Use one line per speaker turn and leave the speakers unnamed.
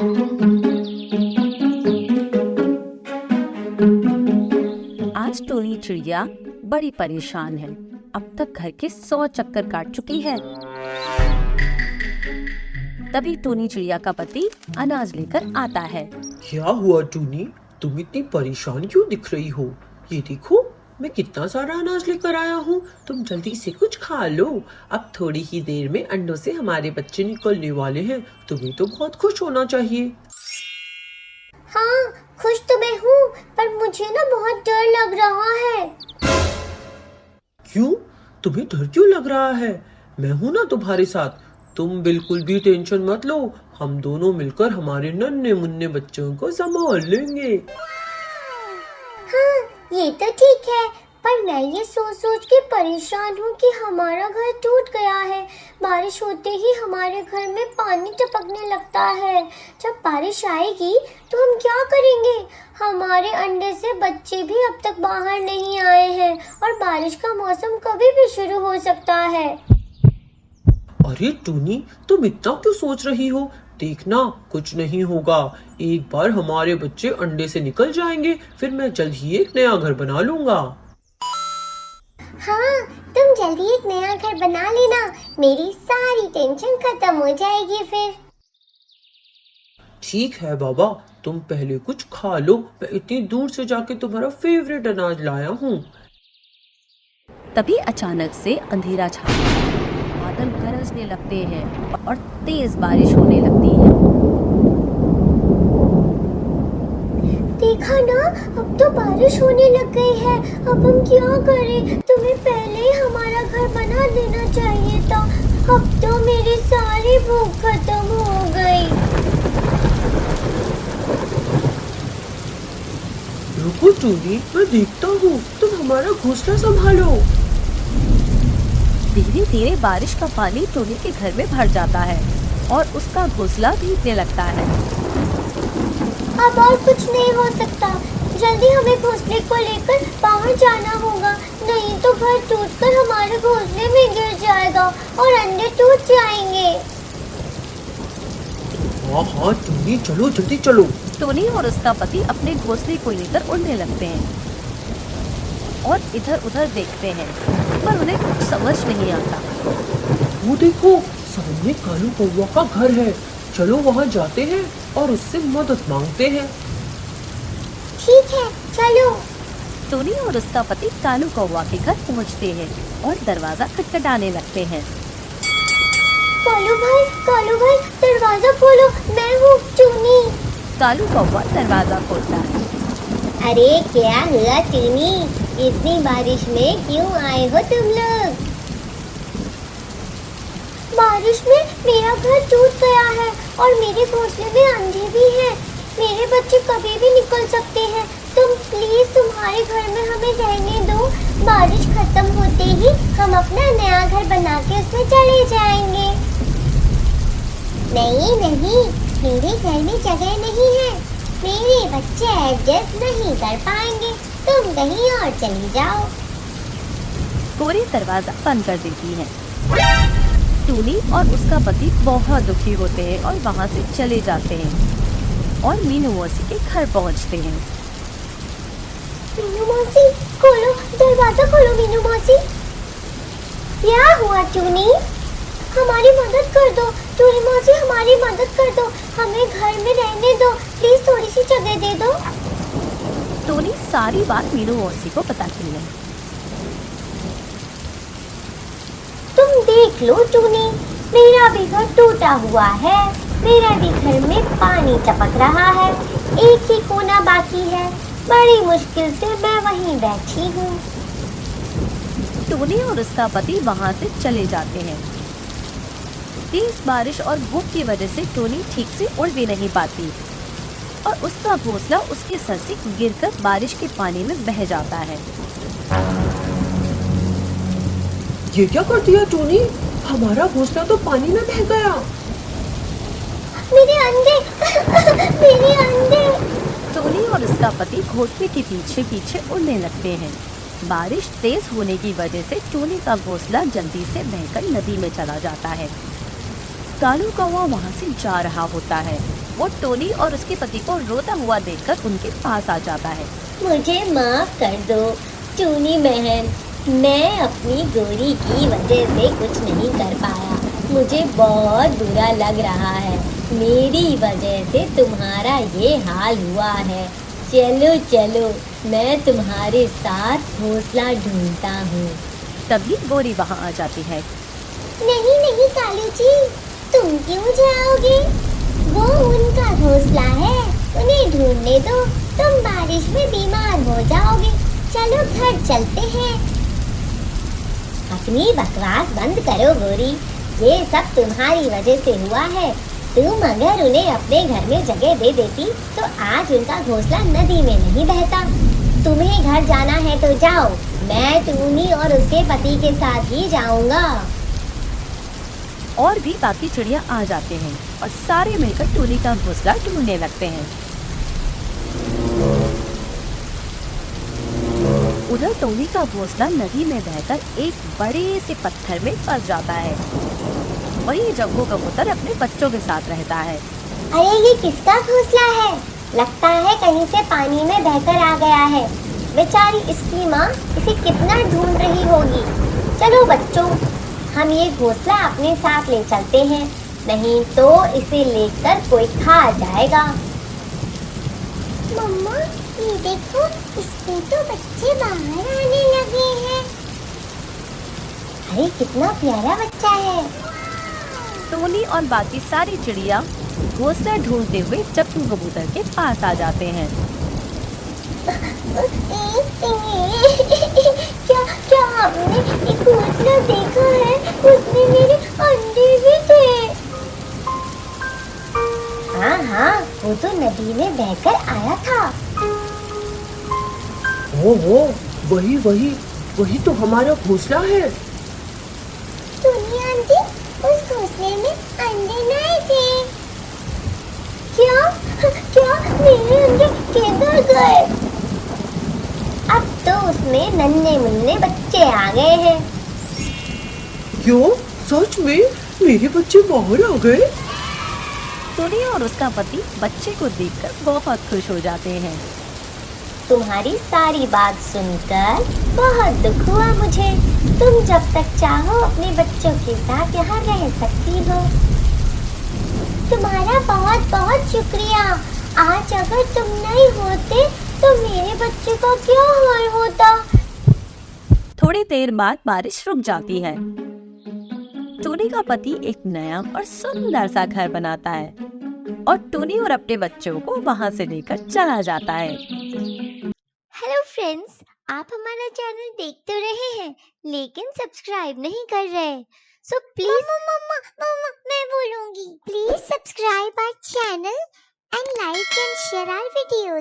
आज टोनी चिड़िया बड़ी परेशान है। अब तक घर के 100 चक्कर काट चुकी है। तभी टोनी चिड़िया का पति अनाज लेकर आता है।
क्या हुआ टूनी, तुम इतनी परेशान क्यों दिख रही हो? ये देखो, मैं कितना सारा अनाज लेकर आया हूँ। तुम जल्दी से कुछ खा लो। अब थोड़ी ही देर में अंडों से हमारे बच्चे निकलने वाले हैं। तुम्हें तो बहुत खुश होना चाहिए।
हाँ, खुश तो मैं हूँ, पर मुझे ना बहुत डर लग रहा है।
क्यों? तुम्हें डर क्यों लग रहा है? मैं हूँ ना तुम्हारे साथ। तुम बिल्कुल भी टेंशन मत लो। हम दोनों मिलकर हमारे नन्हे मुन्ने बच्चों को संभाल लेंगे।
हाँ, ये तो ठीक है, पर मैं ये सोच सोच के परेशान हूँ कि हमारा घर टूट गया है। बारिश होते ही हमारे घर में पानी टपकने लगता है। जब बारिश आएगी तो हम क्या करेंगे? हमारे अंडे से बच्चे भी अब तक बाहर नहीं आए हैं और बारिश का मौसम कभी भी शुरू हो सकता है।
अरे टूनी, तुम इतना क्यों सोच रही हो? देखना, कुछ नहीं होगा। एक बार हमारे बच्चे अंडे से निकल जाएंगे, फिर मैं जल्द ही एक नया घर बना लूंगा।
हाँ, तुम जल्दी एक नया घर बना लेना, मेरी सारी टेंशन खत्म हो जाएगी फिर।
ठीक है बाबा, तुम पहले कुछ खा लो। मैं इतनी दूर से जाके तुम्हारा फेवरेट अनाज लाया हूँ।
तभी अचानक से अंधेरा छा जाता है। बादल गरजने लगते हैं और तेज बारिश होने लगती है।
देखा ना, अब तो बारिश होने लग गई है। अब हम क्या करें? तुम्हें पहले ही हमारा घर बना देना चाहिए था। अब तो मेरी सारी भूख खत्म हो गई।
रुको टूनी, मैं देखता हूँ। तुम हमारा घोंसला संभालो।
धीरे धीरे बारिश का पानी टोनी के घर में भर जाता है और उसका घोंसला भीगने लगता है।
अब और कुछ नहीं हो सकता। जल्दी हमें घोंसले को लेकर बाहर जाना होगा, नहीं तो घर टूटकर हमारे घोंसले में गिर जाएगा और अंडे टूट जाएंगे।
हाँ हाँ टूनी, चलो जल्दी चलो।
टोनी और उसका पति अपने घोंसले को लेकर उड़ने लगते हैं और इधर उधर देखते हैं, पर उन्हें कुछ समझ नहीं आता।
वो देखो, सामने कालू कौवा का घर है। चलो वहाँ जाते हैं और उससे मदद मांगते हैं।
ठीक है, चलो।
टोनी और उसका पति कालू कौवा के घर पहुँचते हैं और दरवाजा खटखटाने लगते हैं।
कालू भाई, दरवाजा खोलो, मैं हूँ टूनी।
कालू कौवा दरवाजा खोलता है।
अरे क्या हुआ टूनी, इतनी बारिश में क्यों आए हो तुम लोग? बारिश में मेरा घर टूट गया है और मेरे घोंसले में अंडे भी हैं। मेरे बच्चे कभी भी निकल सकते हैं। तुम प्लीज तुम्हारे घर में हमें रहने दो। बारिश खत्म होते ही हम अपना नया घर बना के उसमें चले जाएंगे। नहीं, मेरे घर में जगह नहीं है। मेरे बच्चे एडजस्ट नहीं कर पाएंगे। तुम कहीं और चली जाओ।
कोरी दरवाजा बंद कर देती है। टूनी और उसका पति बहुत दुखी होते हैं और वहाँ से चले जाते हैं और मीनू मौसी के घर पहुँचते हैं।
मीनू मौसी, खोलो दरवाजा, खोलो मीनू मौसी। क्या हुआ टूनी? हमारी मदद कर दो टूनी मौसी, हमारी मदद कर दो। हमें घर में रहने दो, प्लीज थोड़ी सी जगह दे दो।
टोनी सारी बात मीनू मौसी को बताती है।
तुम देख लो टूनी, मेरा भी घर टूटा हुआ है। मेरा भी घर में पानी टपक रहा है। एक ही कोना बाकी है। बड़ी मुश्किल से मैं वहीं बैठी हूँ।
टोनी और उसका पति वहाँ से चले जाते हैं। तेज बारिश और भूख की वजह से टोनी ठीक से उड़ भी नहीं पाती और उसका घोंसला उसके सर से गिरकर बारिश के पानी में बह जाता है।
ये क्या कर दिया टूनी? हमारा घोंसला तो पानी में बह गया।
मेरे अंडे मेरे अंडे।
टोनी और उसका पति घोंसले के पीछे पीछे उड़ने लगते हैं। बारिश तेज होने की वजह से टोनी का घोंसला जल्दी से बहकर नदी में चला जाता है। कालू कौवा वहाँ से जा रहा होता है वो टोनी और उसके पति को रोता हुआ देखकर उनके पास आ जाता है।
मुझे माफ कर दो टूनी बहन, मैं अपनी गोरी की वजह से कुछ नहीं कर पाया। मुझे बहुत बुरा लग रहा है, मेरी वजह से तुम्हारा ये हाल हुआ है। चलो चलो, मैं तुम्हारे साथ घोंसला ढूंढता हूँ।
तभी गोरी वहाँ आ जाती है।
नहीं नहीं कालू जी, तुम क्यों जाओगे? वो उनका घोंसला है, उन्हें ढूंढने दो। तुम बारिश में बीमार हो जाओगे। चलो घर चलते हैं। अपनी बकवास बंद करो गोरी, ये सब तुम्हारी वजह से हुआ है। तुम अगर उन्हें अपने घर में जगह दे देती तो आज उनका घोंसला नदी में नहीं बहता। तुम्हें घर जाना है तो जाओ, मैं टूनी और उसके पति के साथ ही जाऊंगा।
और भी बाकी चिड़िया आ जाते हैं और सारे मिलकर टोनी का घोंसला ढूंढने लगते हैं। उधर टोनी का घोंसला नदी में बहकर एक बड़े से पत्थर में फंस जाता है। वहीं जग्गू कबूतर अपने बच्चों के साथ रहता है।
अरे ये किसका घोंसला है? लगता है कहीं से पानी में बहकर आ गया है। बेचारी इसकी माँ इसे कितना ढूंढ रही होगी। चलो बच्चों, हम ये घोंसला अपने साथ ले चलते हैं, नहीं तो इसे लेकर कोई खा जाएगा। मम्मा ये देखो, इसमें तो बच्चे बाहर आने लगे हैं। अरे कितना प्यारा बच्चा है।
टोनी और बाकी सारी चिड़िया घोंसला ढूंढते हुए जग्गू कबूतर के पास आ जाते हैं।
क्या क्या आपने एक घोंसला देखा है? उसमें मेरे अंडे भी थे। हाँ हाँ, वो तो नदी में बहकर आया था।
ओहो, वही वही वही तो हमारा घोंसला है।
टोनी आंटी, उस घोंसले में अंडे नहीं थे। क्या क्या मेरे अंडे किधर गए? अब तो उसमें नन्हे मुन्ने बच्चे आ गए हैं।
क्यों? सच में मेरे बच्चे बाहर आ गए?
टोनी और उसका पति बच्चे को देखकर बहुत खुश हो जाते हैं।
तुम्हारी सारी बात सुनकर बहुत दुख हुआ मुझे। तुम जब तक चाहो अपने बच्चों के साथ यहाँ रह सकती हो। तुम्हारा बहुत बहुत शुक्रिया। आज अगर तुम नहीं होते तो मेरे बच्चे का क्या हाल होता।
थोड़ी देर बाद बारिश रुक जाती है। टोनी का पति एक नया और सुंदर सा घर बनाता है और टोनी और अपने बच्चों को वहां से लेकर चला जाता है।
हेलो फ्रेंड्स, आप हमारा चैनल देख तो रहे हैं लेकिन सब्सक्राइब नहीं कर रहे। सो प्लीज मम्मा मैं बोलूंगी, please subscribe our channel and like and share our videos.